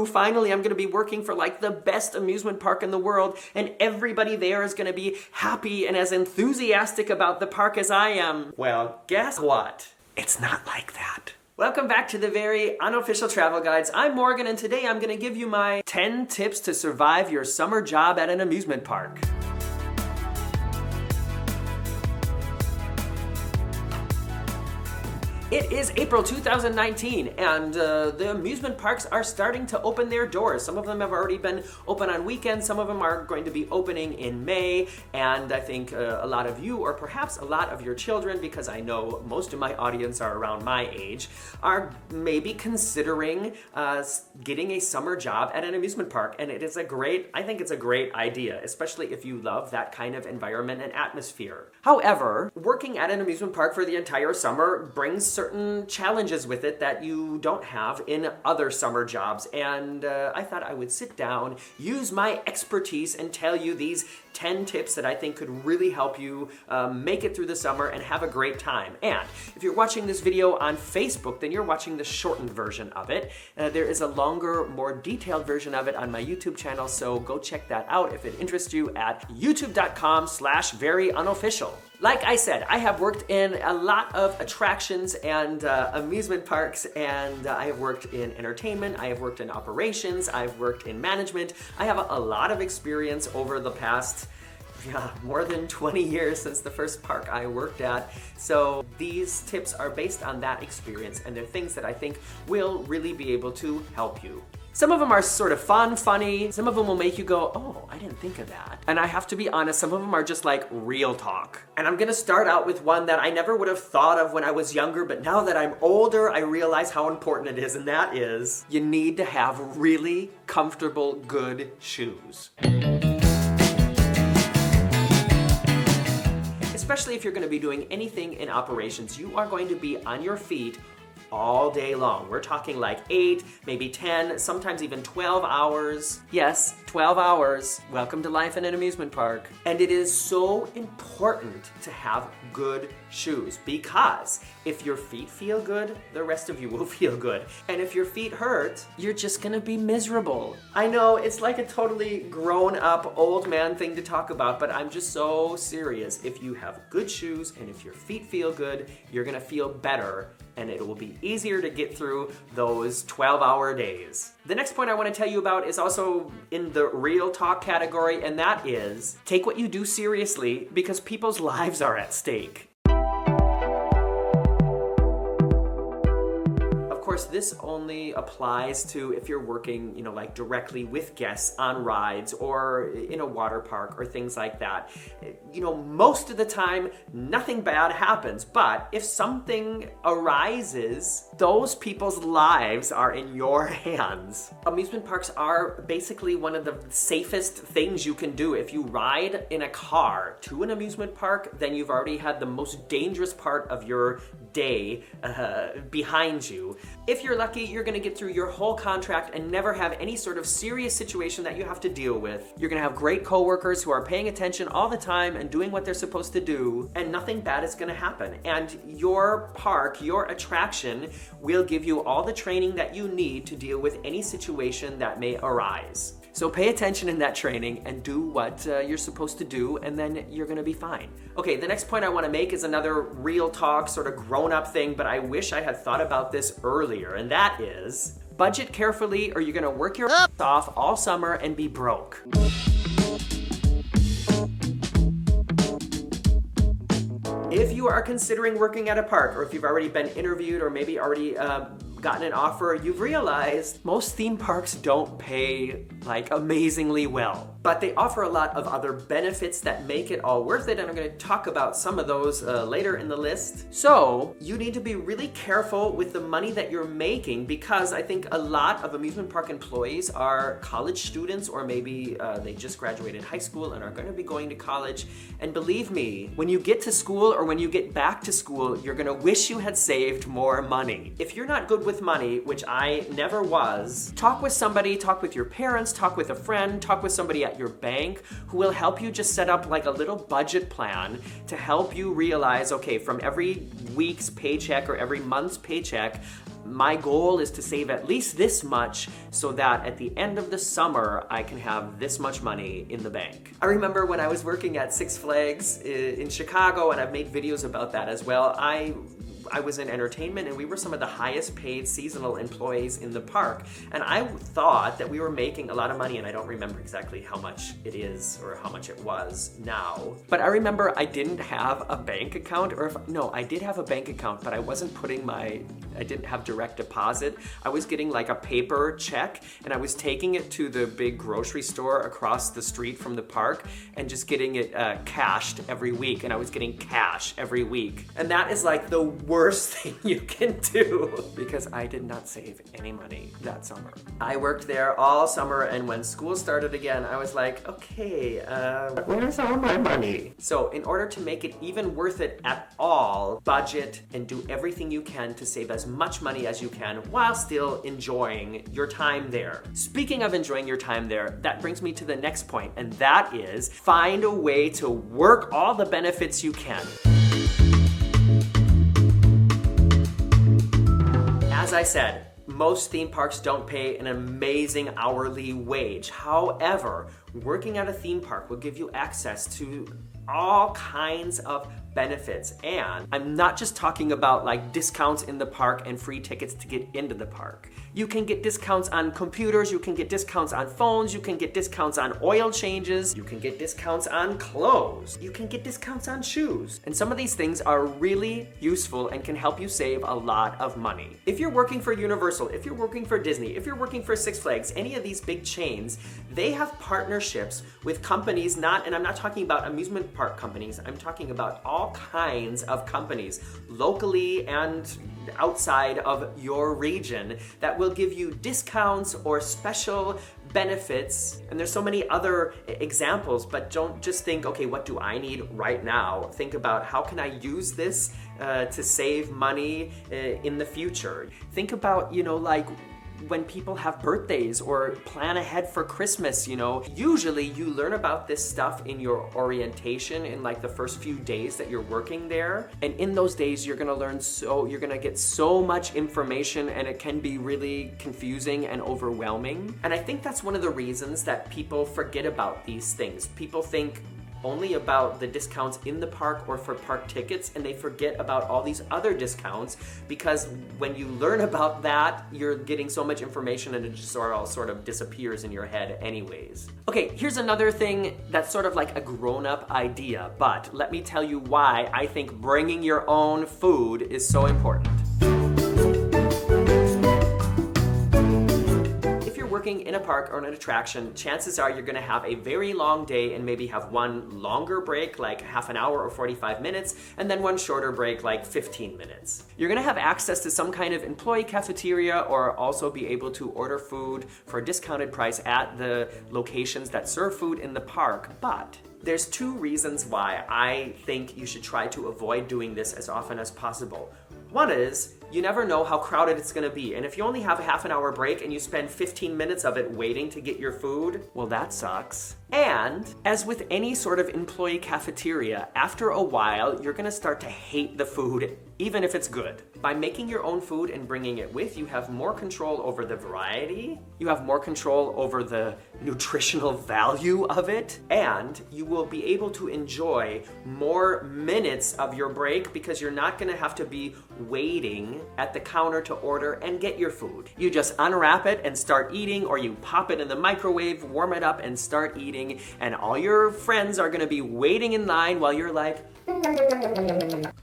Finally, I'm gonna be working for like the best amusement park in the world, and everybody there is gonna be happy and as enthusiastic about the park as I am. Well, guess what? It's not like that. Welcome back to the very unofficial travel guides. I'm Morgan, and today I'm gonna give you my 10 tips to survive your summer job at an amusement park. It is April 2019, and the amusement parks are starting to open their doors. Some of them have already been open on weekends, some of them are going to be opening in May, and I think a lot of you, or perhaps a lot of your children, because I know most of my audience are around my age, are maybe considering getting a summer job at an amusement park, and I think it's a great idea, especially if you love that kind of environment and atmosphere. However, working at an amusement park for the entire summer brings certain challenges with it that you don't have in other summer jobs, and I thought I would sit down, use my expertise, and tell you these 10 tips that I think could really help you make it through the summer and have a great time. And if you're watching this video on Facebook, then you're watching the shortened version of it. There is a longer, more detailed version of it on my YouTube channel, so go check that out if it interests you at youtube.com/veryunofficial. Like I said, I have worked in a lot of attractions and amusement parks, and I have worked in entertainment, I have worked in operations, I've worked in management. I have a lot of experience over the past more than 20 years since the first park I worked at. So these tips are based on that experience, and they're things that I think will really be able to help you. Some of them are sort of fun, funny. Some of them will make you go, oh, I didn't think of that. And I have to be honest, some of them are just like real talk. And I'm gonna start out with one that I never would have thought of when I was younger, but now that I'm older, I realize how important it is, and that is, you need to have really comfortable, good shoes. Especially if you're gonna be doing anything in operations, you are going to be on your feet all day long. We're talking like 8, maybe 10, sometimes even 12 hours. Yes, 12 hours. Welcome to life in an amusement park. And it is so important to have good shoes, because if your feet feel good, the rest of you will feel good. And if your feet hurt, you're just gonna be miserable. I know it's like a totally grown up old man thing to talk about, but I'm just so serious. If you have good shoes and if your feet feel good, you're gonna feel better, and it will be easier to get through those 12-hour days. The next point I want to tell you about is also in the real talk category, and that is, take what you do seriously, because people's lives are at stake. Of course, this only applies to if you're working, like directly with guests on rides or in a water park or things like that. Most of the time, nothing bad happens, but if something arises, those people's lives are in your hands. Amusement parks are basically one of the safest things you can do. If you ride in a car to an amusement park, then you've already had the most dangerous part of your day behind you. If you're lucky, you're gonna get through your whole contract and never have any sort of serious situation that you have to deal with. You're gonna have great coworkers who are paying attention all the time and doing what they're supposed to do, and nothing bad is gonna happen. And your park, your attraction, will give you all the training that you need to deal with any situation that may arise. So pay attention in that training and do what you're supposed to do, and then you're gonna be fine. Okay, the next point I wanna make is another real talk, sort of grown-up thing, but I wish I had thought about this earlier, and that is, budget carefully or you're gonna work your ass off all summer and be broke. If you are considering working at a park, or if you've already been interviewed or maybe already gotten an offer, you've realized most theme parks don't pay like amazingly well, but they offer a lot of other benefits that make it all worth it, and I'm going to talk about some of those later in the list. So you need to be really careful with the money that you're making, because I think a lot of amusement park employees are college students, or maybe they just graduated high school and are going to be going to college. And believe me, when you get to school or when you get back to school, you're going to wish you had saved more money. If you're not good with with money, which I never was, talk with somebody, talk with your parents, talk with a friend, talk with somebody at your bank who will help you just set up like a little budget plan to help you realize, okay, from every week's paycheck or every month's paycheck, my goal is to save at least this much so that at the end of the summer, I can have this much money in the bank. I remember when I was working at Six Flags in Chicago, and I've made videos about that as well, I was in entertainment, and we were some of the highest paid seasonal employees in the park. And I thought that we were making a lot of money, and I don't remember exactly how much it is or how much it was now. But I remember I didn't have a bank account, I did have a bank account, but I wasn't I didn't have direct deposit. I was getting like a paper check, and I was taking it to the big grocery store across the street from the park and just getting it cashed every week. And I was getting cash every week. And that is like the worst thing you can do because I did not save any money that summer. I worked there all summer, and when school started again, I was like, okay, where's all my money? So in order to make it even worth it at all, budget and do everything you can to save as much money as you can while still enjoying your time there. Speaking of enjoying your time there, that brings me to the next point, and that is find a way to work all the benefits you can. As I said, most theme parks don't pay an amazing hourly wage. However, working at a theme park will give you access to all kinds of benefits. And I'm not just talking about like discounts in the park and free tickets to get into the park. You can get discounts on computers, you can get discounts on phones, you can get discounts on oil changes, you can get discounts on clothes, you can get discounts on shoes. And some of these things are really useful and can help you save a lot of money. If you're working for Universal, if you're working for Disney, if you're working for Six Flags, any of these big chains, they have partnerships with companies, and I'm not talking about amusement park companies, I'm talking about all kinds of companies, locally and outside of your region, that will give you discounts or special benefits. And there's so many other examples, but don't just think, okay, what do I need right now? Think about how can I use this to save money in the future? Think about, like when people have birthdays or plan ahead for Christmas, usually you learn about this stuff in your orientation in like the first few days that you're working there. And in those days, you're gonna get so much information, and it can be really confusing and overwhelming. And I think that's one of the reasons that people forget about these things. People think only about the discounts in the park or for park tickets, and they forget about all these other discounts, because when you learn about that, you're getting so much information and it just all sort of disappears in your head anyways. Okay, here's another thing that's sort of like a grown-up idea, but let me tell you why I think bringing your own food is so important. Working in a park or an attraction, chances are you're gonna have a very long day and maybe have one longer break, like half an hour or 45 minutes, and then one shorter break, like 15 minutes. You're gonna have access to some kind of employee cafeteria, or also be able to order food for a discounted price at the locations that serve food in the park. But there's two reasons why I think you should try to avoid doing this as often as possible. One is, you never know how crowded it's gonna be. And if you only have a half an hour break and you spend 15 minutes of it waiting to get your food, well, that sucks. And as with any sort of employee cafeteria, after a while, you're gonna start to hate the food, even if it's good. By making your own food and bringing it with, you have more control over the variety, you have more control over the nutritional value of it, and you will be able to enjoy more minutes of your break because you're not gonna have to be waiting at the counter to order and get your food. You just unwrap it and start eating, or you pop it in the microwave, warm it up, and start eating, and all your friends are gonna be waiting in line while you're like,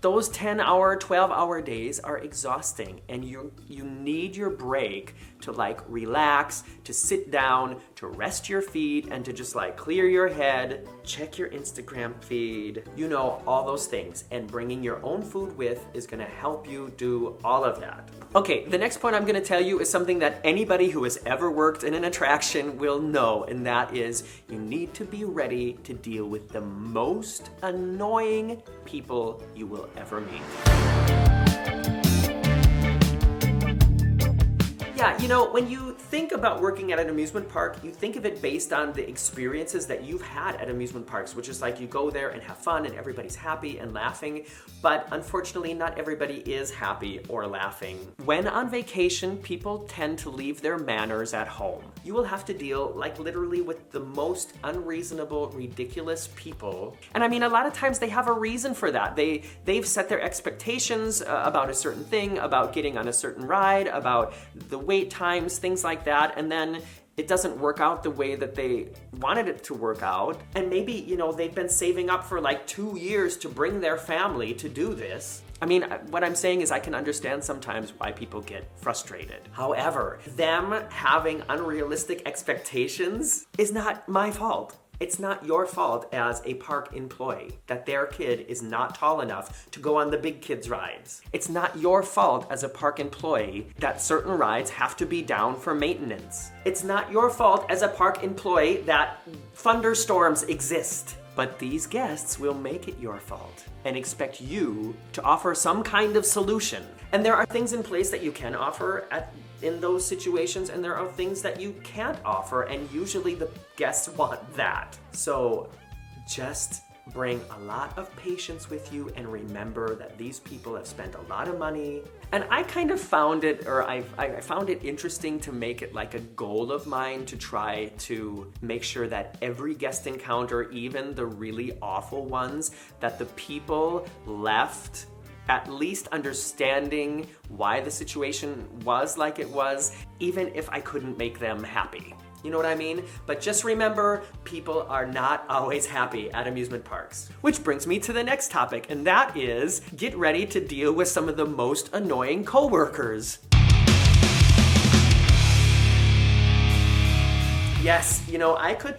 those 10-hour, 12-hour days are exhausting, and you need your break to like relax, to sit down, to rest your feet, and to just like clear your head, check your Instagram feed, all those things. And bringing your own food with is gonna help you do all of that. Okay, the next point I'm gonna tell you is something that anybody who has ever worked in an attraction will know, and that is you need to be ready to deal with the most annoying people you will ever meet. Yeah, you know, when you think about working at an amusement park, you think of it based on the experiences that you've had at amusement parks, which is like you go there and have fun and everybody's happy and laughing, but unfortunately not everybody is happy or laughing. When on vacation, people tend to leave their manners at home. You will have to deal like literally with the most unreasonable, ridiculous people. And I mean, a lot of times they have a reason for that. They've set their expectations about a certain thing, about getting on a certain ride, about the wait times, things like that, and then it doesn't work out the way that they wanted it to work out. And maybe, you know, they've been saving up for like 2 years to bring their family to do this. I mean, what I'm saying is I can understand sometimes why people get frustrated. However, them having unrealistic expectations is not my fault. It's not your fault as a park employee that their kid is not tall enough to go on the big kids rides. It's not your fault as a park employee that certain rides have to be down for maintenance. It's not your fault as a park employee that thunderstorms exist. But these guests will make it your fault and expect you to offer some kind of solution. And there are things in place that you can offer in those situations, and there are things that you can't offer, and usually the guests want that. So just bring a lot of patience with you and remember that these people have spent a lot of money. And I kind of found it, or I found it interesting to make it like a goal of mine to try to make sure that every guest encounter, even the really awful ones, that the people left at least understanding why the situation was like it was, even if I couldn't make them happy. You know what I mean? But just remember, people are not always happy at amusement parks. Which brings me to the next topic, and that is, get ready to deal with some of the most annoying coworkers. Yes, you know, I could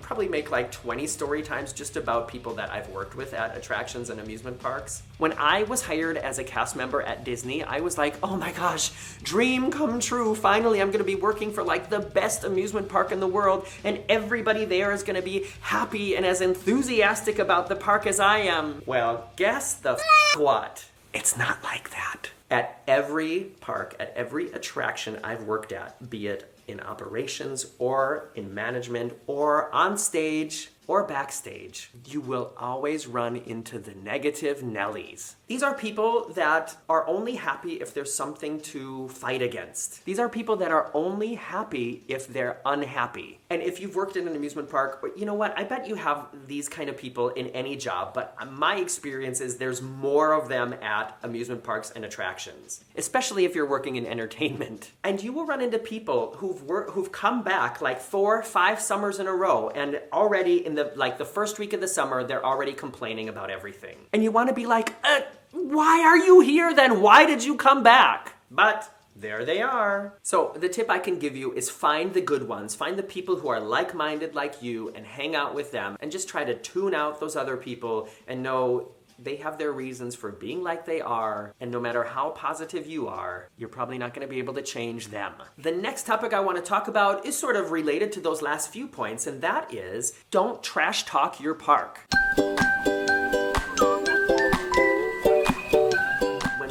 probably make like 20 story times just about people that I've worked with at attractions and amusement parks. When I was hired as a cast member at Disney, I was like, oh my gosh, dream come true. Finally, I'm gonna be working for like the best amusement park in the world, and everybody there is gonna be happy and as enthusiastic about the park as I am. Well, guess the what? It's not like that. At every park, at every attraction I've worked at, be it in operations or in management or on stage or backstage, you will always run into the negative Nellies. These are people that are only happy if there's something to fight against. These are people that are only happy if they're unhappy. And if you've worked in an amusement park, you know what, I bet you have these kind of people in any job, but my experience is there's more of them at amusement parks and attractions, especially if you're working in entertainment. And you will run into people who've come back like 4 or 5 summers in a row, and already in the first week of the summer, they're already complaining about everything. And you want to be like, why are you here then? Why did you come back? But there they are. So the tip I can give you is find the good ones. Find the people who are like-minded like you and hang out with them, and just try to tune out those other people and know they have their reasons for being like they are, and no matter how positive you are, you're probably not going to be able to change them. The next topic I want to talk about is sort of related to those last few points, and that is, don't trash talk your park.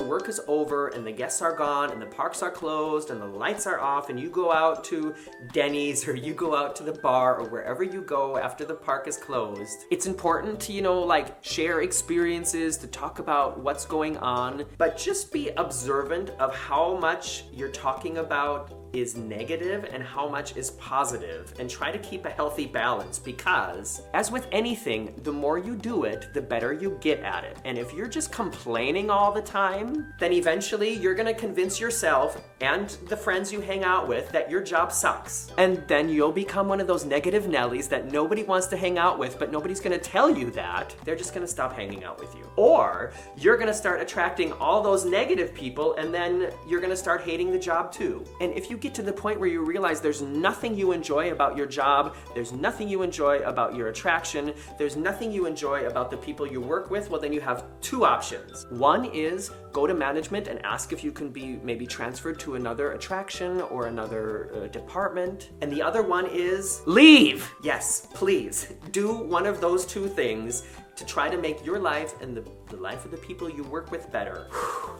Work is over and the guests are gone and the parks are closed and the lights are off, and you go out to Denny's or you go out to the bar or wherever you go after the park is closed. It's important to, like share experiences, to talk about what's going on, but just be observant of how much you're talking about is negative and how much is positive, and try to keep a healthy balance, because as with anything, the more you do it, the better you get at it. And if you're just complaining all the time, then eventually you're gonna convince yourself and the friends you hang out with that your job sucks. And then you'll become one of those negative Nellies that nobody wants to hang out with, but nobody's gonna tell you that. They're just gonna stop hanging out with you. Or you're gonna start attracting all those negative people, and then you're gonna start hating the job too. And if you get to the point where you realize there's nothing you enjoy about your job, there's nothing you enjoy about your attraction, there's nothing you enjoy about the people you work with, well then you have 2 options. One is go to management and ask if you can be maybe transferred to another attraction or another department. And the other one is leave. Yes, please do one of those two things to try to make your life and the life of the people you work with better.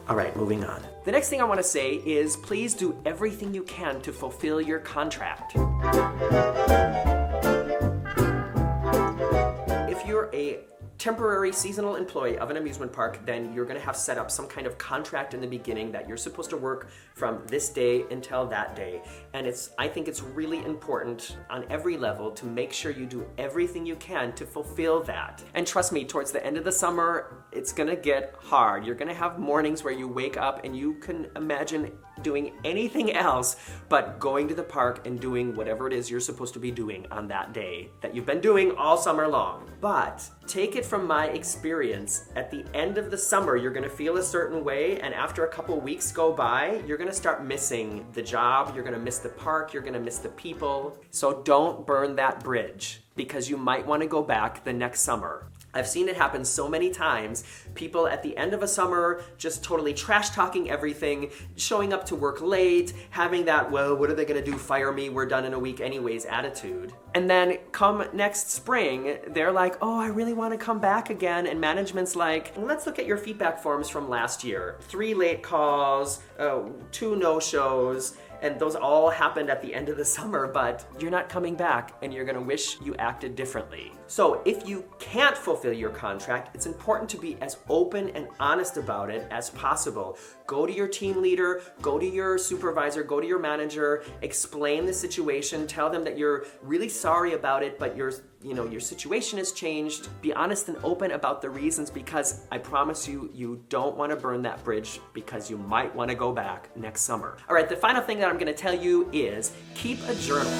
All right, moving on. The next thing I want to say is please do everything you can to fulfill your contract. If you're a temporary seasonal employee of an amusement park, then you're going to have set up some kind of contract in the beginning that you're supposed to work from this day until that day. And I think it's really important on every level to make sure you do everything you can to fulfill that. And trust me, towards the end of the summer, it's going to get hard. You're going to have mornings where you wake up and you can imagine doing anything else but going to the park and doing whatever it is you're supposed to be doing on that day that you've been doing all summer long. But take it from my experience, at the end of the summer, you're gonna feel a certain way, and after a couple weeks go by, you're gonna start missing the job, you're gonna miss the park, you're gonna miss the people. So don't burn that bridge, because you might wanna go back the next summer. I've seen it happen so many times. People at the end of a summer just totally trash talking everything, showing up to work late, having that, well, what are they gonna do, fire me, we're done in a week anyways attitude. And then come next spring, they're like, oh, I really wanna come back again. And management's like, let's look at your feedback forms from last year. 3 late calls, 2 no-shows, and those all happened at the end of the summer, but you're not coming back and you're gonna wish you acted differently. So if you can't fulfill your contract, it's important to be as open and honest about it as possible. Go to your team leader, go to your supervisor, go to your manager, explain the situation, tell them that you're really sorry about it, but your situation has changed. Be honest and open about the reasons, because I promise you, you don't want to burn that bridge, because you might want to go back next summer. All right, the final thing that I'm going to tell you is keep a journal.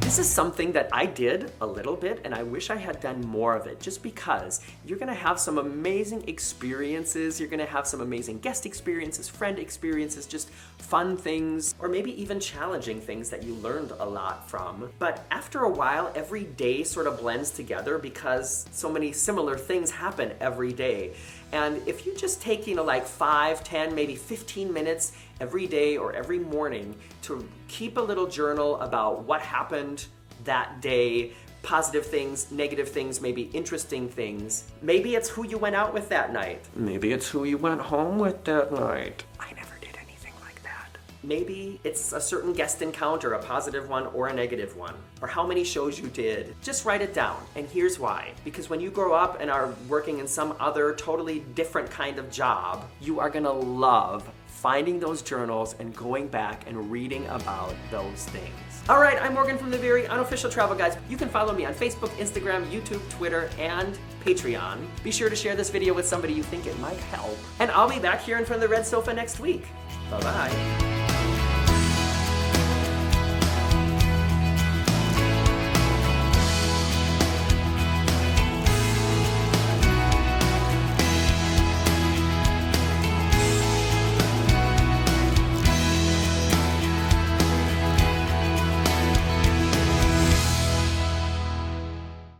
This is something that I did a little bit, and I wish I had done more of it, just because you're gonna have some amazing experiences, you're gonna have some amazing guest experiences, friend experiences, just fun things, or maybe even challenging things that you learned a lot from. But after a while, every day sort of blends together because so many similar things happen every day. And if you just take, like 5, 10, maybe 15 minutes every day or every morning to keep a little journal about what happened that day, positive things, negative things, maybe interesting things. Maybe it's who you went out with that night. Maybe it's who you went home with that night. I never did anything like that. Maybe it's a certain guest encounter, a positive one or a negative one, or how many shows you did. Just write it down, and here's why. Because when you grow up and are working in some other totally different kind of job, you are gonna love finding those journals and going back and reading about those things. All right, I'm Morgan from the Very Unofficial Travel Guides. You can follow me on Facebook, Instagram, YouTube, Twitter, and Patreon. Be sure to share this video with somebody you think it might help. And I'll be back here in front of the red sofa next week. Bye-bye.